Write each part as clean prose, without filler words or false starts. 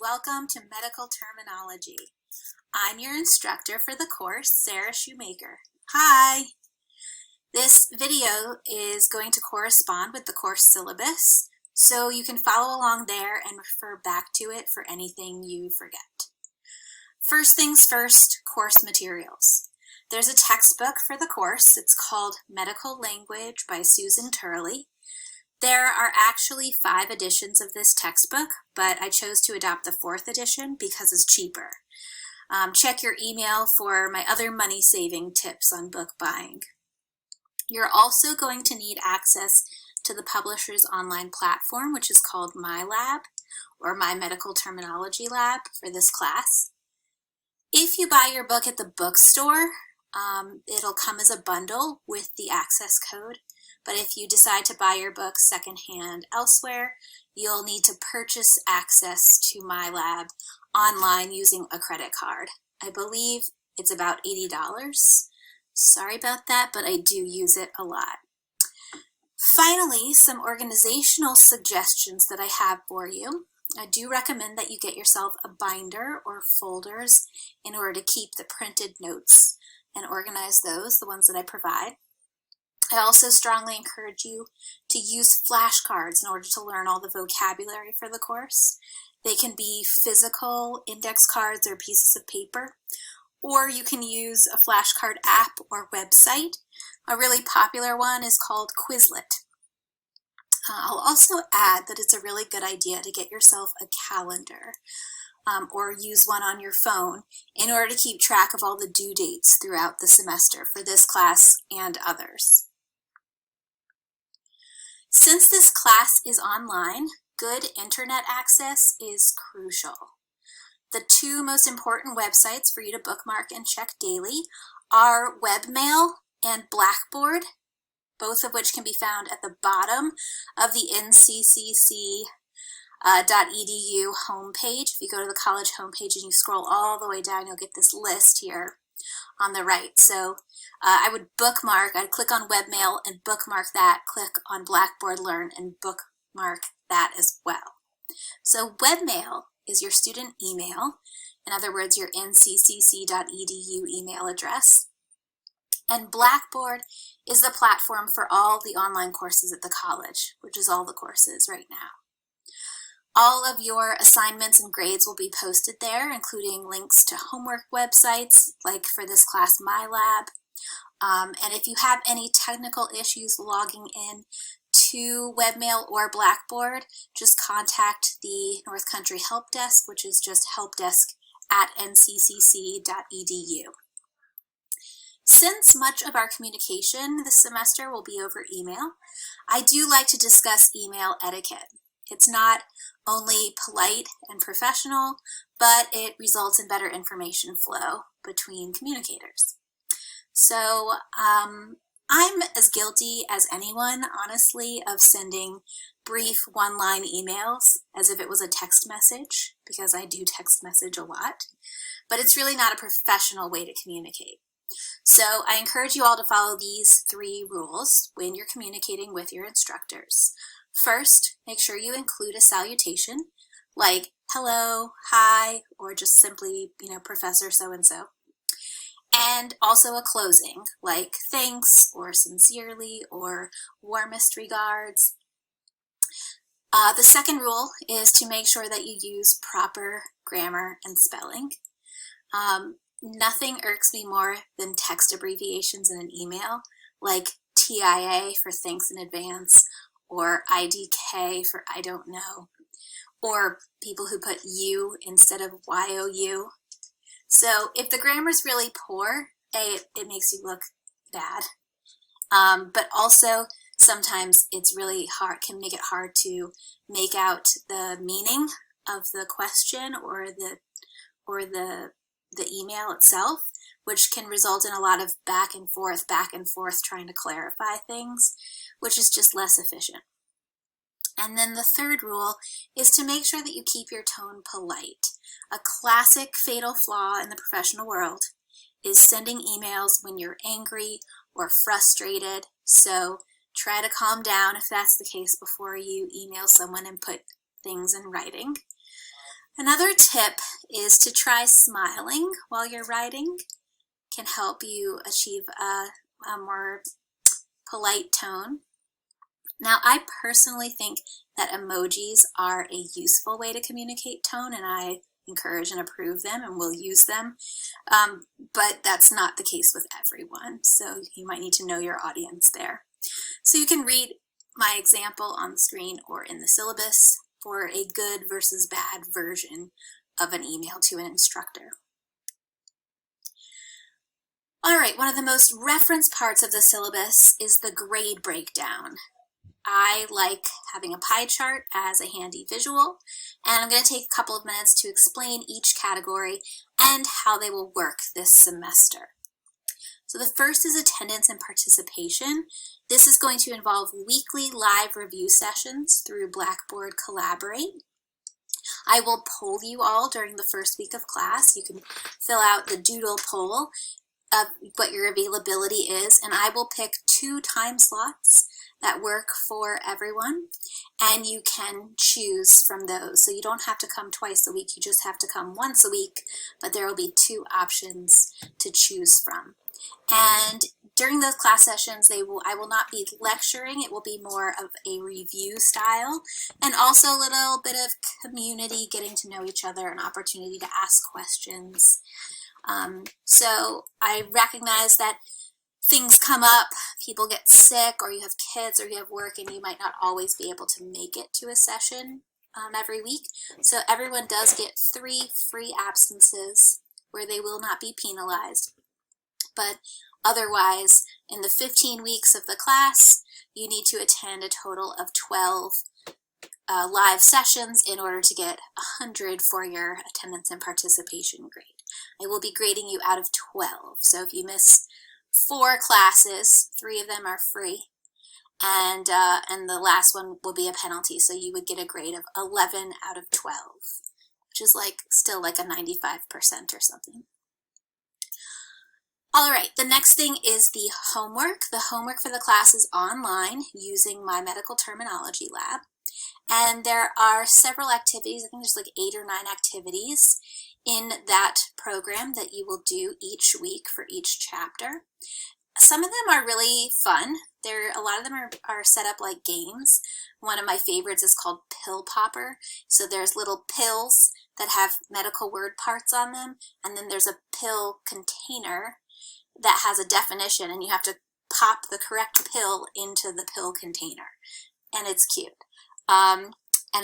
welcome to Medical Terminology. I'm your instructor for the course, Sarah Shoemaker. Hi! This video is going to correspond with the course syllabus, so you can follow along there and refer back to it for anything you forget. First things first, course materials. There's a textbook for the course. It's called Medical Language by Susan Turley. There are actually 5 editions of this textbook, but I chose to adopt the 4th edition because it's cheaper. Check your email for my other money-saving tips on book buying. You're also going to need access to the publisher's online platform, which is called MyLab, or My Medical Terminology Lab, for this class. If you buy your book at the bookstore, it'll come as a bundle with the access code. But if you decide to buy your book secondhand elsewhere, you'll need to purchase access to MyLab online using a credit card. I believe it's about $80. Sorry about that, but I do use it a lot. Finally, some organizational suggestions that I have for you. I do recommend that you get yourself a binder or folders in order to keep the printed notes and organize those, the ones that I provide. I also strongly encourage you to use flashcards in order to learn all the vocabulary for the course. They can be physical index cards or pieces of paper, or you can use a flashcard app or website. A really popular one is called Quizlet. I'll also add that it's a really good idea to get yourself a calendar or use one on your phone in order to keep track of all the due dates throughout the semester for this class and others. Since this class is online, good internet access is crucial. The 2 most important websites for you to bookmark and check daily are webmail and Blackboard, both of which can be found at the bottom of the nccc.edu homepage. If you go to the college homepage and you scroll all the way down, you'll get this list here on the right. So I would I'd click on webmail and bookmark that, click on Blackboard Learn and bookmark that as well. So webmail is your student email, in other words, your nccc.edu email address. And Blackboard is the platform for all the online courses at the college, which is all the courses right now. All of your assignments and grades will be posted there, including links to homework websites, like for this class, MyLab. And if you have any technical issues logging in to webmail or Blackboard, just contact the North Country Help Desk, which is just helpdesk@nccc.edu. Since much of our communication this semester will be over email, I do like to discuss email etiquette. It's not only polite and professional, but it results in better information flow between communicators. So I'm as guilty as anyone, honestly, of sending brief one-line emails as if it was a text message, because I do text message a lot, but it's really not a professional way to communicate. So I encourage you all to follow these 3 rules when you're communicating with your instructors. First, make sure you include a salutation like hello, hi, or just simply, Professor so-and-so. And also a closing like thanks or sincerely or warmest regards. The second rule is to make sure that you use proper grammar and spelling. Nothing irks me more than text abbreviations in an email, like TIA for thanks in advance, or IDK for I don't know, or people who put U instead of YOU. So if the grammar's really poor, it makes you look bad. But also sometimes it's really hard, can make it hard to make out the meaning of the question or the email itself, which can result in a lot of back and forth trying to clarify things, which is just less efficient. And then the third rule is to make sure that you keep your tone polite. A classic fatal flaw in the professional world is sending emails when you're angry or frustrated. So try to calm down if that's the case before you email someone and put things in writing. Another tip is to try smiling while you're writing. Can help you achieve a more polite tone. Now, I personally think that emojis are a useful way to communicate tone, and I encourage and approve them and will use them, but that's not the case with everyone, so you might need to know your audience there. So you can read my example on the screen or in the syllabus for a good versus bad version of an email to an instructor. All right, one of the most referenced parts of the syllabus is the grade breakdown. I like having a pie chart as a handy visual, and I'm going to take a couple of minutes to explain each category and how they will work this semester. So the first is attendance and participation. This is going to involve weekly live review sessions through Blackboard Collaborate. I will poll you all during the first week of class. You can fill out the doodle poll of what your availability is, and I will pick 2 time slots that work for everyone, and you can choose from those. So you don't have to come twice a week, you just have to come once a week, but there will be 2 options to choose from. And during those class sessions, I will not be lecturing, it will be more of a review style, and also a little bit of community, getting to know each other, an opportunity to ask questions. So I recognize that things come up, people get sick, or you have kids, or you have work, and you might not always be able to make it to a session every week. So everyone does get 3 free absences where they will not be penalized. But otherwise, in the 15 weeks of the class, you need to attend a total of 12 live sessions in order to get 100 for your attendance and participation grade. I will be grading you out of 12. So if you miss 4 classes, 3 of them are free, and the last one will be a penalty. So you would get a grade of 11 out of 12, which is still like a 95% or something. All right, the next thing is the homework. The homework for the class is online using my medical terminology lab. And there are several activities, I think there's like 8 or 9 activities in that program that you will do each week for each chapter. Some of them are really fun. A lot of them are set up like games. One of my favorites is called Pill Popper. So there's little pills that have medical word parts on them, and then there's a pill container that has a definition, and you have to pop the correct pill into the pill container. And it's cute. And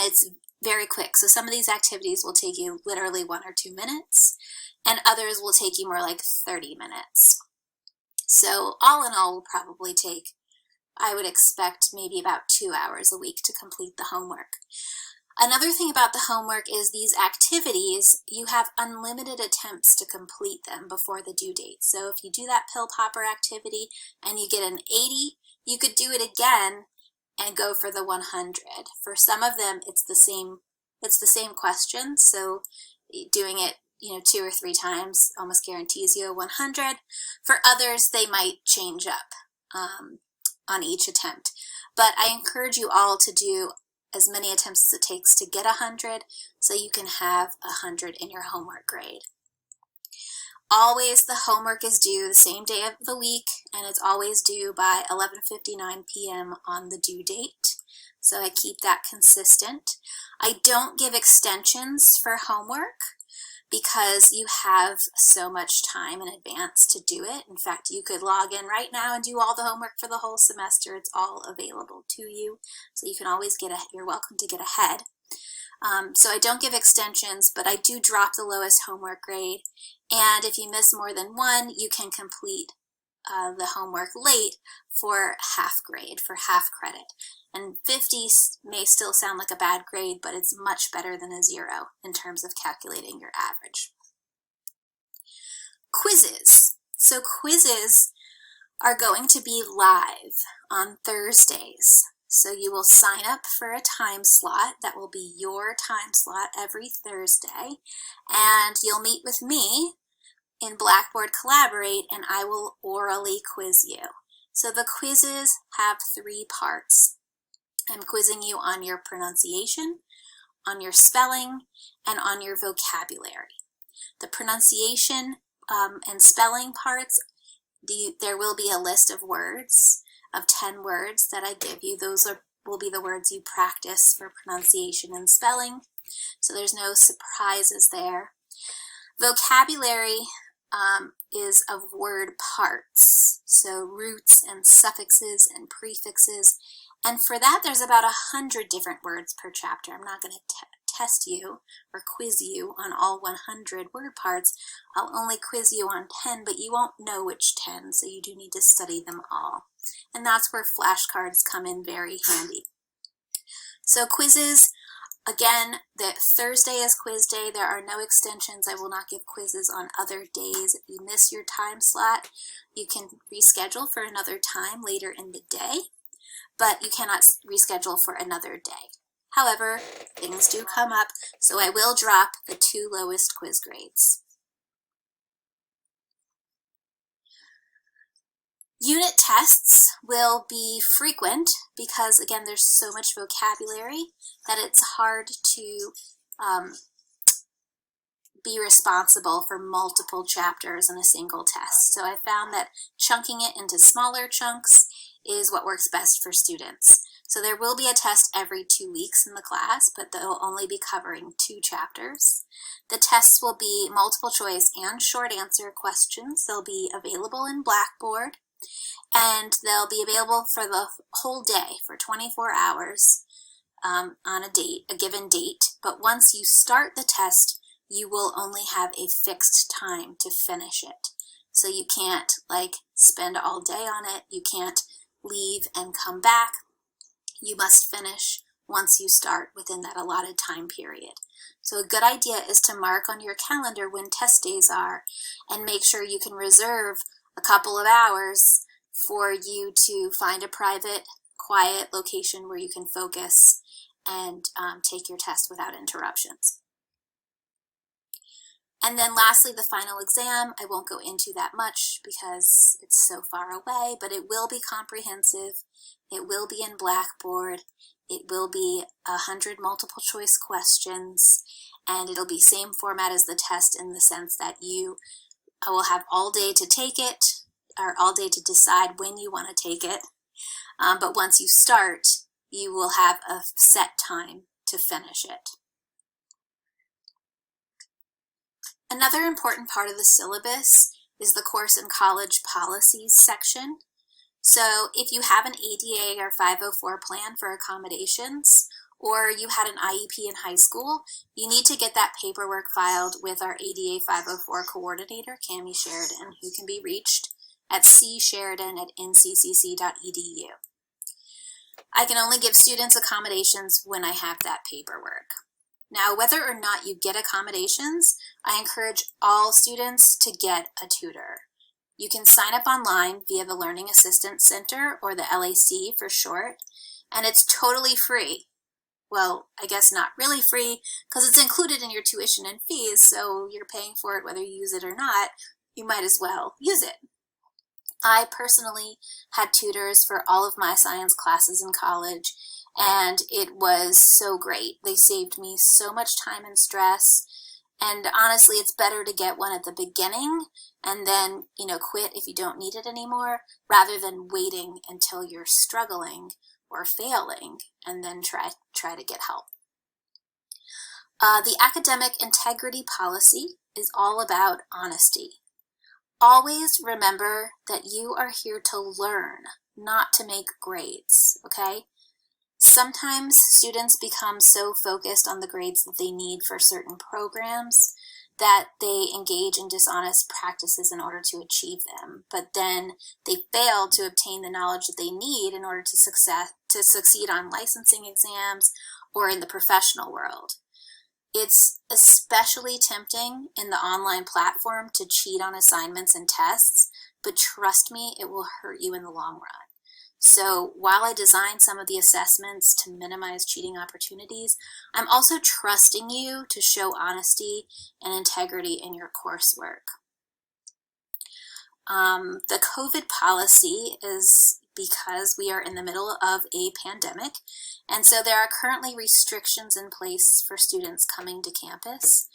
it's very quick. So some of these activities will take you literally 1 or 2 minutes, and others will take you more like 30 minutes. So all in all will probably take, I would expect, maybe about 2 hours a week to complete the homework. Another thing about the homework is these activities, you have unlimited attempts to complete them before the due date. So if you do that pill popper activity and you get an 80, you could do it again and go for the 100. For some of them, it's the same question. So doing it 2 or 3 times almost guarantees you a 100. For others, they might change up on each attempt. But I encourage you all to do as many attempts as it takes to get 100, so you can have 100 in your homework grade. Always the homework is due the same day of the week, and it's always due by 11:59 p.m. on the due date. So I keep that consistent. I don't give extensions for homework because you have so much time in advance to do it. In fact, you could log in right now and do all the homework for the whole semester. It's all available to you, so you can always you're welcome to get ahead. So I don't give extensions, but I do drop the lowest homework grade. And if you miss more than 1, you can complete the homework late for half grade, for half credit. And 50 may still sound like a bad grade, but it's much better than a 0 in terms of calculating your average. Quizzes. So quizzes are going to be live on Thursdays. So you will sign up for a time slot that will be your time slot every Thursday, and you'll meet with me in Blackboard Collaborate, and I will orally quiz you. So the quizzes have 3 parts. I'm quizzing you on your pronunciation, on your spelling, and on your vocabulary. The pronunciation and spelling parts, there will be a list of words, of 10 words that I give you. Those will be the words you practice for pronunciation and spelling, so there's no surprises there. Vocabulary is of word parts, so roots and suffixes and prefixes, and for that there's about 100 different words per chapter. I'm not going to test you or quiz you on all 100 word parts. I'll only quiz you on 10, but you won't know which 10, so you do need to study them all. And that's where flashcards come in very handy. So quizzes, again, Thursday is quiz day. There are no extensions. I will not give quizzes on other days. If you miss your time slot, you can reschedule for another time later in the day, but you cannot reschedule for another day. However, things do come up, so I will drop the 2 lowest quiz grades. Unit tests will be frequent because, again, there's so much vocabulary that it's hard to be responsible for multiple chapters in a single test. So I found that chunking it into smaller chunks is what works best for students. So there will be a test every 2 weeks in the class, but they'll only be covering 2 chapters. The tests will be multiple choice and short answer questions. They'll be available in Blackboard, and they'll be available for the whole day, for 24 hours on a given date. But once you start the test, you will only have a fixed time to finish it. So you can't spend all day on it. You can't leave and come back. You must finish once you start within that allotted time period. So a good idea is to mark on your calendar when test days are and make sure you can reserve a couple of hours for you to find a private, quiet location where you can focus and take your test without interruptions. And then lastly, the final exam. I won't go into that much because it's so far away, but it will be comprehensive. It will be in Blackboard. It will be 100 multiple choice questions, and it'll be same format as the test in the sense that you will have all day to take it, or all day to decide when you want to take it. But once you start, you will have a set time to finish it. Another important part of the syllabus is the course and college policies section. So if you have an ADA or 504 plan for accommodations, or you had an IEP in high school, you need to get that paperwork filed with our ADA 504 coordinator, Cami Sheridan, who can be reached at csheridan@nccc.edu. I can only give students accommodations when I have that paperwork. Now, whether or not you get accommodations, I encourage all students to get a tutor. You can sign up online via the Learning Assistance Center, or the LAC for short, and it's totally free. Well, I guess not really free because it's included in your tuition and fees, so you're paying for it whether you use it or not. You might as well use it. I personally had tutors for all of my science classes in college, and it was so great. They saved me so much time and stress, and honestly, it's better to get one at the beginning and then, quit if you don't need it anymore, rather than waiting until you're struggling or failing and then try to get help. The academic integrity policy is all about honesty. Always remember that you are here to learn, not to make grades, okay? Sometimes students become so focused on the grades that they need for certain programs that they engage in dishonest practices in order to achieve them, but then they fail to obtain the knowledge that they need in order to succeed on licensing exams or in the professional world. It's especially tempting in the online platform to cheat on assignments and tests, but trust me, it will hurt you in the long run. So while I design some of the assessments to minimize cheating opportunities, I'm also trusting you to show honesty and integrity in your coursework. The COVID policy is because we are in the middle of a pandemic, and so there are currently restrictions in place for students coming to campus.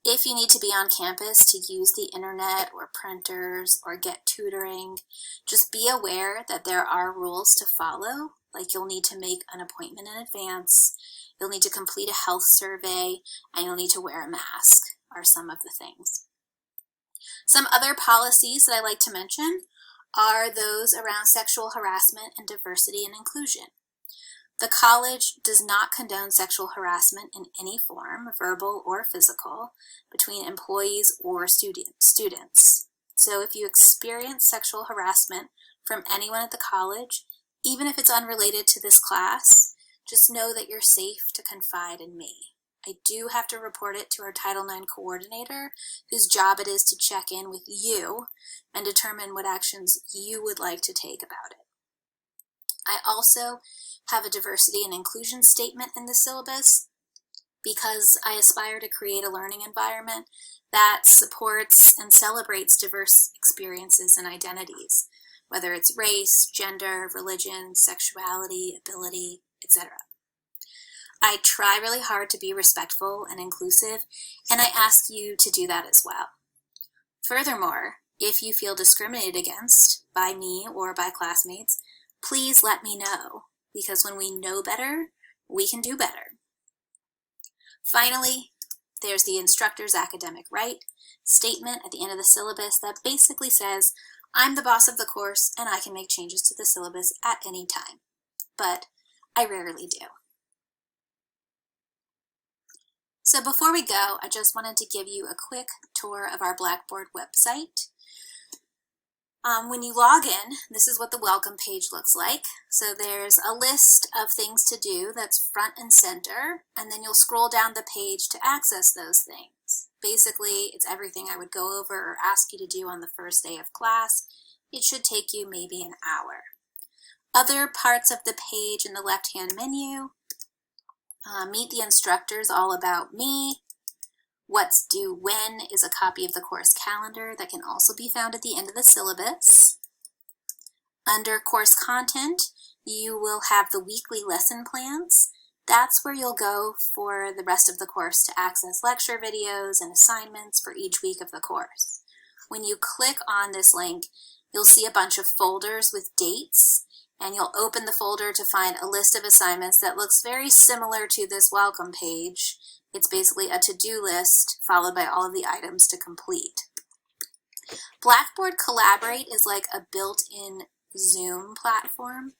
If you need to be on campus to use the internet or printers or get tutoring, just be aware that there are rules to follow, like you'll need to make an appointment in advance, you'll need to complete a health survey, and you'll need to wear a mask, are some of the things. Some other policies that I like to mention are those around sexual harassment and diversity and inclusion. The college does not condone sexual harassment in any form, verbal or physical, between employees or students. So if you experience sexual harassment from anyone at the college, even if it's unrelated to this class, just know that you're safe to confide in me. I do have to report it to our Title IX coordinator, whose job it is to check in with you and determine what actions you would like to take about it. I also have a diversity and inclusion statement in the syllabus because I aspire to create a learning environment that supports and celebrates diverse experiences and identities, whether it's race, gender, religion, sexuality, ability, etc. I try really hard to be respectful and inclusive, and I ask you to do that as well. Furthermore, if you feel discriminated against by me or by classmates, please let me know, because when we know better, we can do better. Finally, there's the instructor's academic right statement at the end of the syllabus that basically says, I'm the boss of the course and I can make changes to the syllabus at any time, but I rarely do. So before we go, I just wanted to give you a quick tour of our Blackboard website. When you log in, this is what the welcome page looks like. So there's a list of things to do that's front and center, and then you'll scroll down the page to access those things. Basically, it's everything I would go over or ask you to do on the first day of class. It should take you maybe an hour. Other parts of the page in the left-hand menu, meet the instructors, all about me. What's due when is a copy of the course calendar that can also be found at the end of the syllabus. Under course content, you will have the weekly lesson plans. That's where you'll go for the rest of the course to access lecture videos and assignments for each week of the course. When you click on this link, you'll see a bunch of folders with dates, and you'll open the folder to find a list of assignments that looks very similar to this welcome page. It's basically a to-do list followed by all of the items to complete. Blackboard Collaborate is like a built-in Zoom platform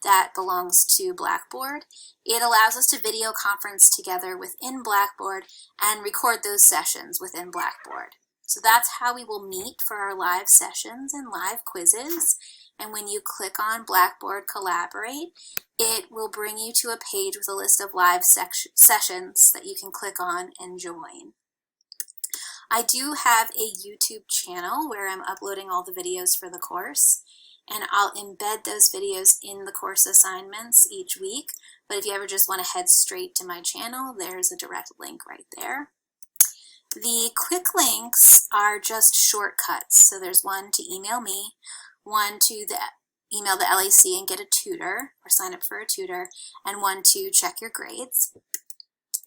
that belongs to Blackboard. It allows us to video conference together within Blackboard and record those sessions within Blackboard. So that's how we will meet for our live sessions and live quizzes. And when you click on Blackboard Collaborate, it will bring you to a page with a list of live sessions that you can click on and join. I do have a YouTube channel where I'm uploading all the videos for the course, and I'll embed those videos in the course assignments each week. But if you ever just want to head straight to my channel, there's a direct link right there. The quick links are just shortcuts. So there's one to email me, one to email the LAC and get a tutor or sign up for a tutor, and one to check your grades.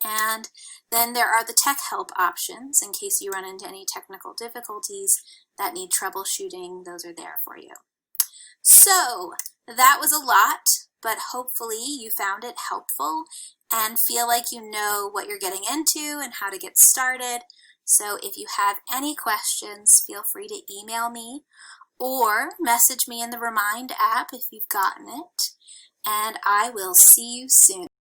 And then there are the tech help options in case you run into any technical difficulties that need troubleshooting. Those are there for you. So that was a lot, but hopefully you found it helpful and feel like you know what you're getting into and how to get started. So if you have any questions, feel free to email me or message me in the Remind app if you've gotten it, and I will see you soon.